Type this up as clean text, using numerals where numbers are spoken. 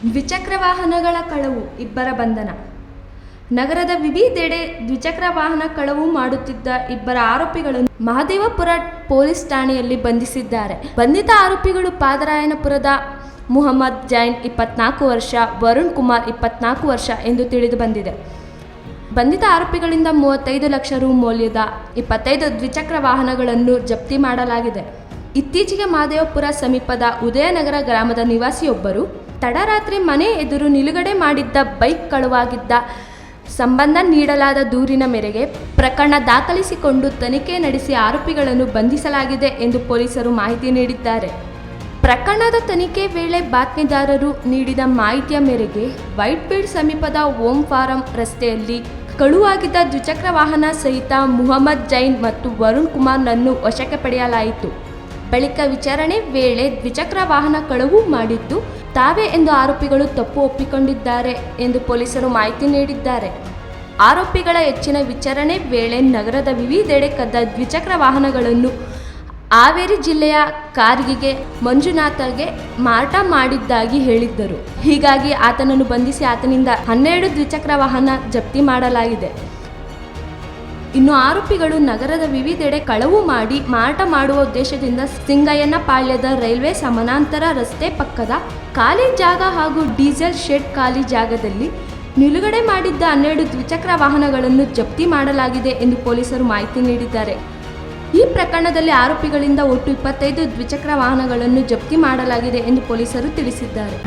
ದ್ವಿಚಕ್ರ ವಾಹನಗಳ ಕಳವು, ಇಬ್ಬರ ಬಂಧನ. ನಗರದ ವಿವಿಧೆಡೆ ದ್ವಿಚಕ್ರ ವಾಹನ ಕಳವು ಮಾಡುತ್ತಿದ್ದ ಇಬ್ಬರ ಆರೋಪಿಗಳನ್ನು ಮಹದೇವಪುರ ಪೊಲೀಸ್ ಠಾಣೆಯಲ್ಲಿ ಬಂಧಿಸಿದ್ದಾರೆ. ಬಂಧಿತ ಆರೋಪಿಗಳು ಪಾದರಾಯನಪುರದ ಮುಹಮ್ಮದ್ ಜೈನ್ 24 ವರ್ಷ, ವರುಣ್ ಕುಮಾರ್ 24 ವರ್ಷ ಎಂದು ತಿಳಿದು ಬಂದಿದೆ. ಬಂಧಿತ ಆರೋಪಿಗಳಿಂದ 35 ಲಕ್ಷ ರು ಮೌಲ್ಯದ 25 ದ್ವಿಚಕ್ರ ವಾಹನಗಳನ್ನು ಜಪ್ತಿ ಮಾಡಲಾಗಿದೆ. ಇತ್ತೀಚೆಗೆ ಮಹದೇವಪುರ ಸಮೀಪದ ಉದಯನಗರ ಗ್ರಾಮದ ನಿವಾಸಿಯೊಬ್ಬರು ತಡರಾತ್ರಿ ಮನೆ ಎದುರು ನಿಲುಗಡೆ ಮಾಡಿದ್ದ ಬೈಕ್ ಕಳವಾಗಿದ್ದ ಸಂಬಂಧ ನೀಡಲಾದ ದೂರಿನ ಮೇರೆಗೆ ಪ್ರಕರಣ ದಾಖಲಿಸಿಕೊಂಡು ತನಿಖೆ ನಡೆಸಿ ಆರೋಪಿಗಳನ್ನು ಬಂಧಿಸಲಾಗಿದೆ ಎಂದು ಪೊಲೀಸರು ಮಾಹಿತಿ ನೀಡಿದ್ದಾರೆ. ಪ್ರಕರಣದ ತನಿಖೆ ವೇಳೆ ಬಾತ್ಮೀದಾರರು ನೀಡಿದ ಮಾಹಿತಿಯ ಮೇರೆಗೆ ವೈಟ್ಫೀಲ್ಡ್ ಸಮೀಪದ ಓಂ ಫಾರಂ ರಸ್ತೆಯಲ್ಲಿ ಕಳುವಾಗಿದ್ದ ದ್ವಿಚಕ್ರ ವಾಹನ ಸಹಿತ ಮುಹಮ್ಮದ್ ಜೈನ್ ಮತ್ತು ವರುಣ್ ಕುಮಾರ್ನನ್ನು ವಶಕ್ಕೆ ಪಡೆಯಲಾಯಿತು. ಬಳಿಕ ವಿಚಾರಣೆ ವೇಳೆ ದ್ವಿಚಕ್ರ ವಾಹನ ಕಳವು ಮಾಡಿದ್ದು ತಾವೇ ಎಂದು ಆರೋಪಿಗಳು ತಪ್ಪು ಒಪ್ಪಿಕೊಂಡಿದ್ದಾರೆ ಎಂದು ಪೊಲೀಸರು ಮಾಹಿತಿ ನೀಡಿದ್ದಾರೆ. ಆರೋಪಿಗಳ ಹೆಚ್ಚಿನ ವಿಚಾರಣೆ ವೇಳೆ ನಗರದ ವಿವಿಧೆಡೆ ಕದ್ದ ದ್ವಿಚಕ್ರ ವಾಹನಗಳನ್ನು ಹಾವೇರಿ ಜಿಲ್ಲೆಯ ಕಾರ್ಗಿಗೆ ಮಂಜುನಾಥಗೆ ಮಾರಾಟ ಮಾಡಿದ್ದಾಗಿ ಹೇಳಿದ್ದರು. ಹೀಗಾಗಿ ಆತನನ್ನು ಬಂಧಿಸಿ ಆತನಿಂದ 12 ದ್ವಿಚಕ್ರ ವಾಹನ ಜಪ್ತಿ ಮಾಡಲಾಗಿದೆ. ಇನ್ನು ಆರೋಪಿಗಳು ನಗರದ ವಿವಿಧೆಡೆ ಕಳವು ಮಾಡಿ ಮಾರಾಟ ಮಾಡುವ ಉದ್ದೇಶದಿಂದ ಸಿಂಗಯ್ಯನಪಾಳ್ಯದ ರೈಲ್ವೆ ಸಮಾನಾಂತರ ರಸ್ತೆ ಪಕ್ಕದ ಖಾಲಿ ಜಾಗ ಹಾಗೂ ಡೀಸೆಲ್ ಶೆಡ್ ಖಾಲಿ ಜಾಗದಲ್ಲಿ ನಿಲುಗಡೆ ಮಾಡಿದ್ದ 12 ದ್ವಿಚಕ್ರ ವಾಹನಗಳನ್ನು ಜಪ್ತಿ ಮಾಡಲಾಗಿದೆ ಎಂದು ಪೊಲೀಸರು ಮಾಹಿತಿ ನೀಡಿದ್ದಾರೆ. ಈ ಪ್ರಕರಣದಲ್ಲಿ ಆರೋಪಿಗಳಿಂದ ಒಟ್ಟು 25 ದ್ವಿಚಕ್ರ ವಾಹನಗಳನ್ನು ಜಪ್ತಿ ಮಾಡಲಾಗಿದೆ ಎಂದು ಪೊಲೀಸರು ತಿಳಿಸಿದ್ದಾರೆ.